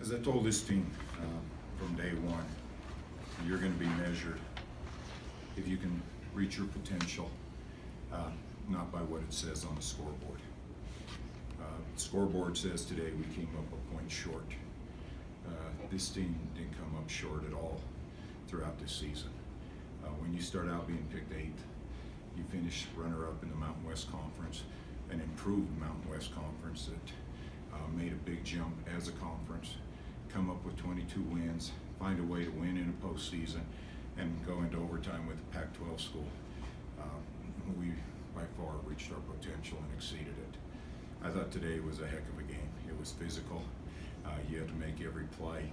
As I told this team from day one, you're going to be measured if you can reach your potential, not by what it says on the scoreboard. The scoreboard says today we came up a point short. This team didn't come up short at all throughout this season. When you start out being picked 8th, you finish runner-up in the Mountain West Conference, an improved Mountain West Conference that made a big jump as a conference, come up with 22 wins, find a way to win in a postseason, and go into overtime with a Pac-12 school. We by far reached our potential and exceeded it. I thought today was a heck of a game. It was physical. You had to make every play,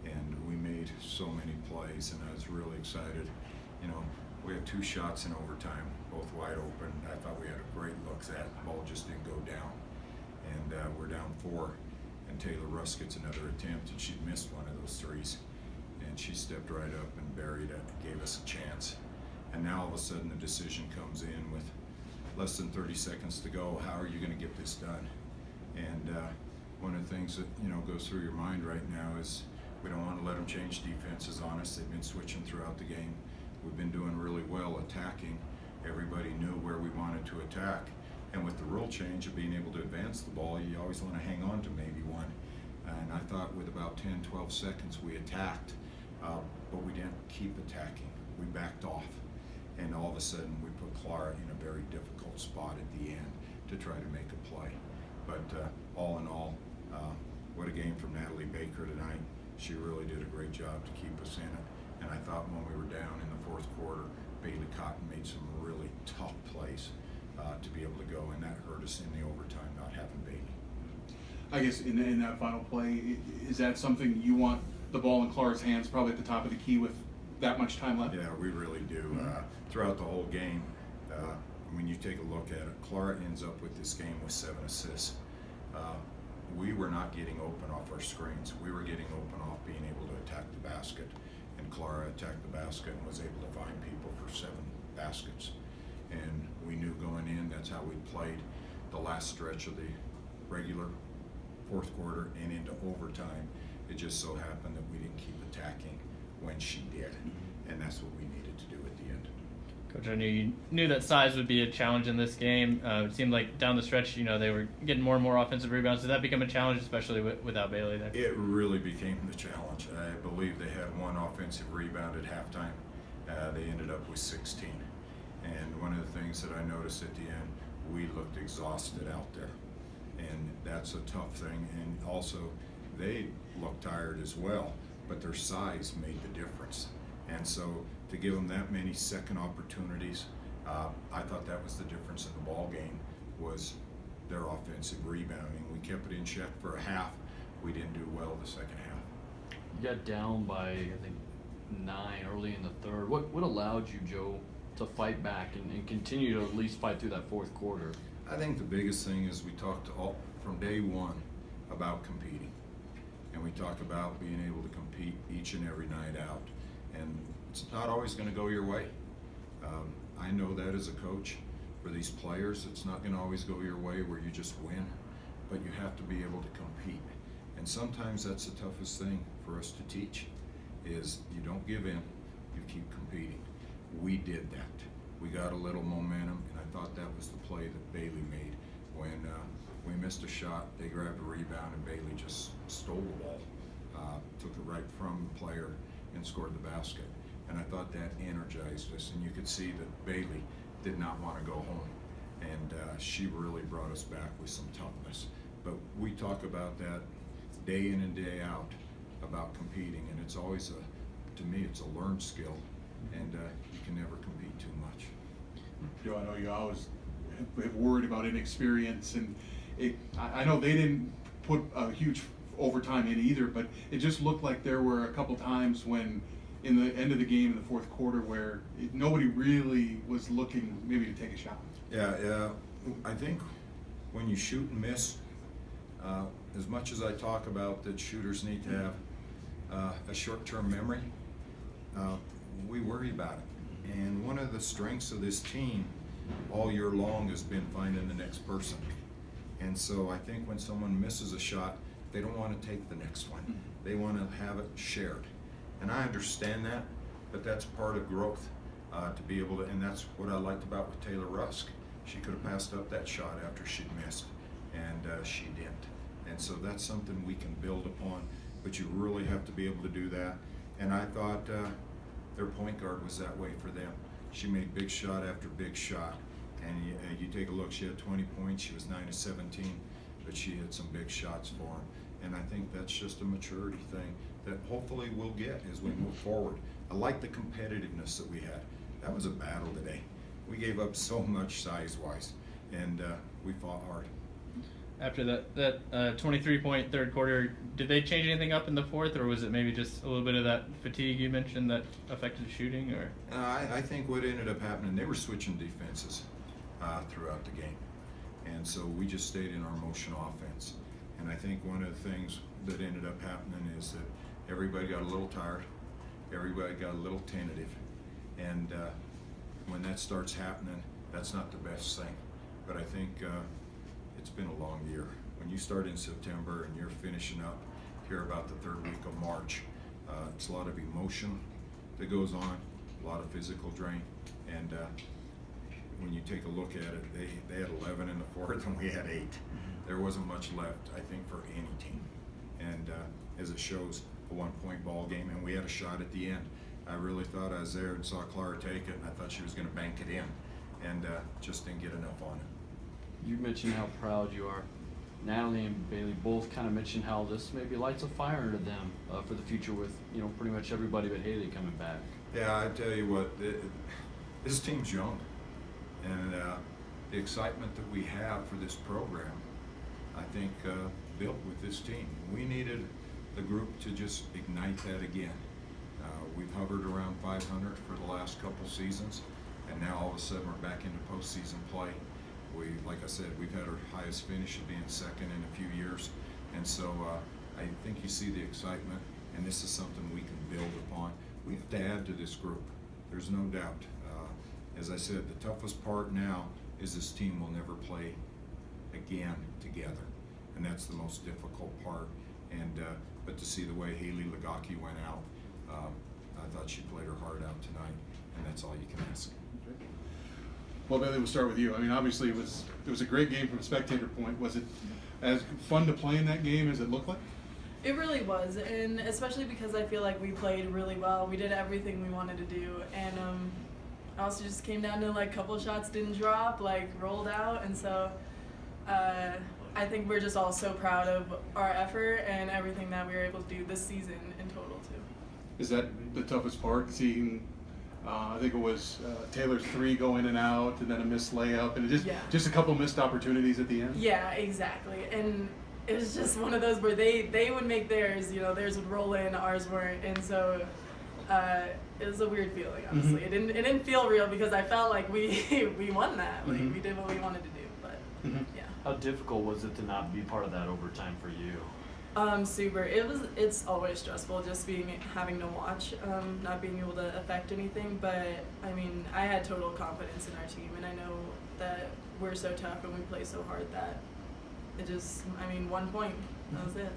and we made so many plays, and I was really excited. You know, we had 2 shots in overtime, both wide open. I thought we had a great look at that. The ball just didn't go down, and we're down 4. And Taylor Russ gets another attempt, and she'd missed one of those threes, and she stepped right up and buried it, gave us a chance. And now all of a sudden the decision comes in with less than 30 seconds to go. How are you going to get this done? And one of the things that goes through your mind right now is we don't want to let them change defenses on us. They've been switching throughout the game. We've been doing really well attacking. Everybody knew where we wanted to attack. And with the rule change of being able to advance the ball, you always want to hang on to maybe one. And I thought with about 10, 12 seconds we attacked, but we didn't keep attacking. We backed off. And all of a sudden we put Clara in a very difficult spot at the end to try to make a play. But all in all, what a game from Natalie Baker tonight. She really did a great job to keep us in it. And I thought when we were down in the 4th quarter, Bailee Cotton made some really tough plays to be able to go, and that hurt us in the overtime, not having Bailee. I guess in that final play, is that something you want the ball in Clara's hands, probably at the top of the key with that much time left? Yeah, we really do. Throughout the whole game, when you take a look at it, Clara ends up with this game with 7 assists. We were not getting open off our screens. We were getting open off being able to attack the basket. And Clara attacked the basket and was able to find people for 7 baskets. And we knew going in that's how we played the last stretch of the regular 4th quarter and into overtime. It just so happened that we didn't keep attacking when she did. And that's what we needed to do at the end. Coach, I knew that size would be a challenge in this game. It seemed like down the stretch, they were getting more and more offensive rebounds. Did that become a challenge, especially without Bailee there? It really became the challenge. I believe they had 1 offensive rebound at halftime. They ended up with 16. And one of the things that I noticed at the end, we looked exhausted out there. And that's a tough thing. And also, they looked tired as well, but their size made the difference. And so to give them that many second opportunities, I thought that was the difference in the ball game, was their offensive rebounding. We kept it in check for a half. We didn't do well the second half. You got down by, I think, 9 early in the 3rd. What allowed you, Joe, to fight back and continue to at least fight through that 4th quarter? I think the biggest thing is we talked from day one about competing. And we talk about being able to compete each and every night out. And it's not always going to go your way. I know that as a coach. For these players, it's not going to always go your way where you just win, but you have to be able to compete. And sometimes that's the toughest thing for us to teach, is you don't give in, you keep competing. We did that. We got a little momentum, and I thought that was the play that Bailee made. When we missed a shot, they grabbed a rebound, and Bailee just stole the ball, took it right from the player, and scored the basket. And I thought that energized us, and you could see that Bailee did not want to go home, and she really brought us back with some toughness. But we talk about that day in and day out, about competing, and it's always to me, it's a learned skill, and you can never compete too much. Joe, I know you always have worried about inexperience, and I know they didn't put a huge overtime in either, but it just looked like there were a couple times when in the end of the game in the 4th quarter where nobody really was looking maybe to take a shot. Yeah. I think when you shoot and miss, as much as I talk about that shooters need to have a short-term memory, we worry about it. And one of the strengths of this team all year long has been finding the next person. And so I think when someone misses a shot, They don't want to take the next one. They want to have it shared. And I understand that, but that's part of growth, to be able to, and that's what I liked about with Taylor Rusk. She could have passed up that shot after she'd missed, and she didn't. And so that's something we can build upon, but you really have to be able to do that. And I thought their point guard was that way for them. She made big shot after big shot. And you take a look, she had 20 points, she was 9 of 17, but she had some big shots for them. And I think that's just a maturity thing that hopefully we'll get as we move forward. I like the competitiveness that we had. That was a battle today. We gave up so much size-wise, and we fought hard. After that 23-point third quarter, did they change anything up in the fourth, or was it maybe just a little bit of that fatigue you mentioned that affected shooting? Or I think what ended up happening, they were switching defenses throughout the game, and so we just stayed in our motion offense. And I think one of the things that ended up happening is that everybody got a little tired, everybody got a little tentative, and when that starts happening, that's not the best thing. But I think it's been a long year. When you start in September and you're finishing up here about the third week of March, it's a lot of emotion that goes on, a lot of physical drain, and when you take a look at it, they had 11 in the fourth and we had 8. There wasn't much left, I think, for any team. And as it shows, a 1-point ball game, and we had a shot at the end. I really thought I was there and saw Clara take it, and I thought she was going to bank it in, and just didn't get enough on it. You mentioned how proud you are. Natalie and Bailee both kind of mentioned how this maybe lights a fire into them for the future with, you know, pretty much everybody but Haley coming back. Yeah, I tell you what, this team's young, and the excitement that we have for this program, I think, built with this team. We needed the group to just ignite that again. We've hovered around 500 for the last couple seasons, and now all of a sudden we're back into postseason play. Like I said, we've had our highest finish of being second in a few years, and so I think you see the excitement, and this is something we can build upon. We have to add to this group. There's no doubt. As I said, the toughest part now is this team will never play again together, and that's the most difficult part. And but to see the way Bailee Cotton went out, I thought she played her heart out tonight, and that's all you can ask. Well, Bailee, we'll start with you. I mean, obviously it was a great game from a spectator point. Was it as fun to play in that game as it looked like? It really was, and especially because I feel like we played really well. We did everything we wanted to do, and it also just came down to like a couple of shots didn't drop, like rolled out, and so I think we're just all so proud of our effort and everything that we were able to do this season in total too. Is that the toughest part, seeing I think it was Taylor's 3 go in and out, and then a missed layup, and just a couple missed opportunities at the end? Yeah, exactly. And it was just one of those where they would make theirs, you know, theirs would roll in, ours weren't, and so it was a weird feeling, honestly. Mm-hmm. It didn't feel real because I felt like we won that, like Mm-hmm. we did what we wanted to do, but yeah. How difficult was it to not be part of that overtime for you? Super. It's always stressful just having to watch, not being able to affect anything, but I mean, I had total confidence in our team, and I know that we're so tough and we play so hard that it just, I mean, 1 point, that was it.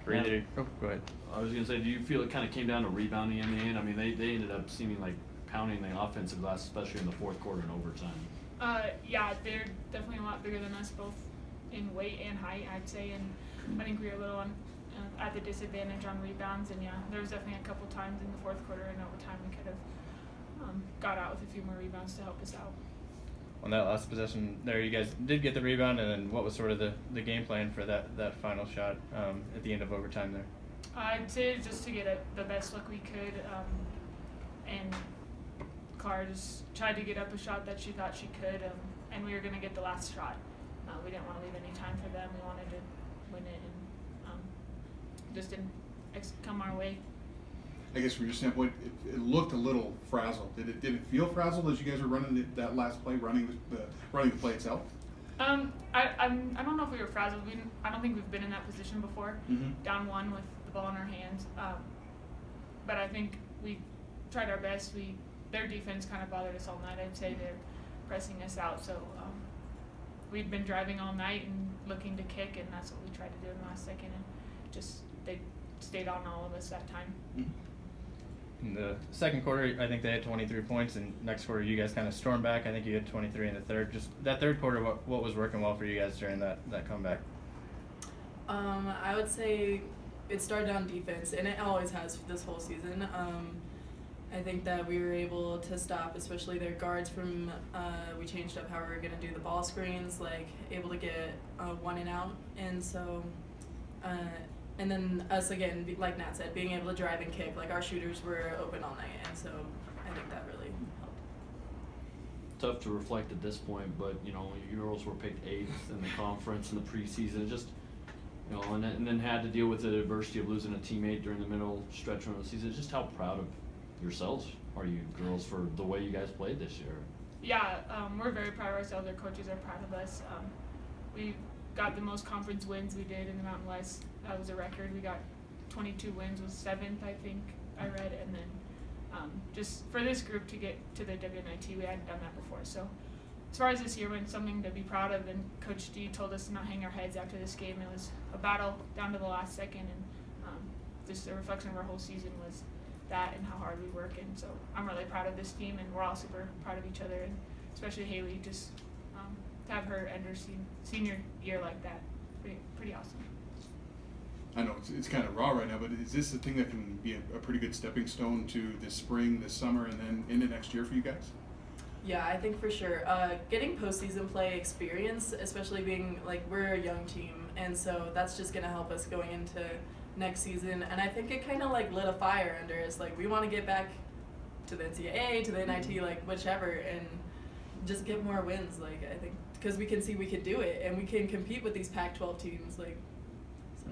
Really? Oh, go ahead. I was going to say, do you feel it kind of came down to rebounding in the end? I mean, they ended up seeming like pounding the offensive glass, especially in the fourth quarter and overtime. Yeah, they're definitely a lot bigger than us, both in weight and height, I'd say, and I think we were a little at the disadvantage on rebounds, and yeah, there was definitely a couple times in the fourth quarter and overtime we could have got out with a few more rebounds to help us out. On that last possession there, you guys did get the rebound, and then what was sort of the game plan for that final shot at the end of overtime there? I'd say just to get the best look we could, and Clara just tried to get up a shot that she thought she could, and we were going to get the last shot. We didn't want to leave any time for them. We wanted to win it, and just didn't come our way. I guess from your standpoint, it looked a little frazzled. Did it feel frazzled as you guys were running that last play, running the play itself? I don't know if we were frazzled. I don't think we've been in that position before, down one with the ball in our hands. But I think we tried our best. Their defense kind of bothered us all night. I'd say they're pressing us out. So we'd been driving all night and looking to kick, and that's what we tried to do in the last second, and just they stayed on all of us that time. In the second quarter, I think they had 23 points, and next quarter you guys kind of stormed back. I think you had 23 in the third. Just that third quarter, what was working well for you guys during that comeback? I would say it started on defense, and it always has this whole season. I think that we were able to stop, especially their guards from, we changed up how we were going to do the ball screens, like able to get one and out. And so, and then us again, like Nat said, being able to drive and kick, like our shooters were open all night. And so I think that really helped. Tough to reflect at this point, but you know, you girls were picked 8th in the conference in the preseason. Just, you know, and then had to deal with the adversity of losing a teammate during the middle stretch of the season. Just how proud of yourselves are you girls for the way you guys played this year? Yeah, we're very proud of ourselves. Our coaches are proud of us. We got the most conference wins we did in the Mountain West. That was a record. We got 22 wins, was 7th, I think I read. And then just for this group to get to the WNIT, we hadn't done that before. So as far as this year went, something to be proud of. And Coach D told us to not hang our heads after this game. It was a battle down to the last second, and just the reflection of our whole season was that and how hard we work. And so I'm really proud of this team, and we're all super proud of each other, and especially Haley, just to have her end her senior year like that, pretty awesome. I know it's kind of raw right now, but is this the thing that can be a pretty good stepping stone to this spring, this summer, and then into next year for you guys? Yeah, I think for sure. Getting postseason play experience, especially being like we're a young team, and so that's just gonna help us going into next season. And I think it kind of like lit a fire under us. Like we want to get back to the NCAA, to the NIT, like whichever, and just get more wins. Like I think because we can see we could do it, and we can compete with these Pac-12 teams. Like. So.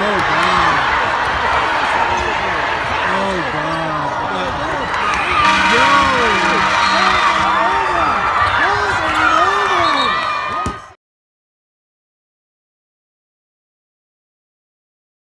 Oh, God.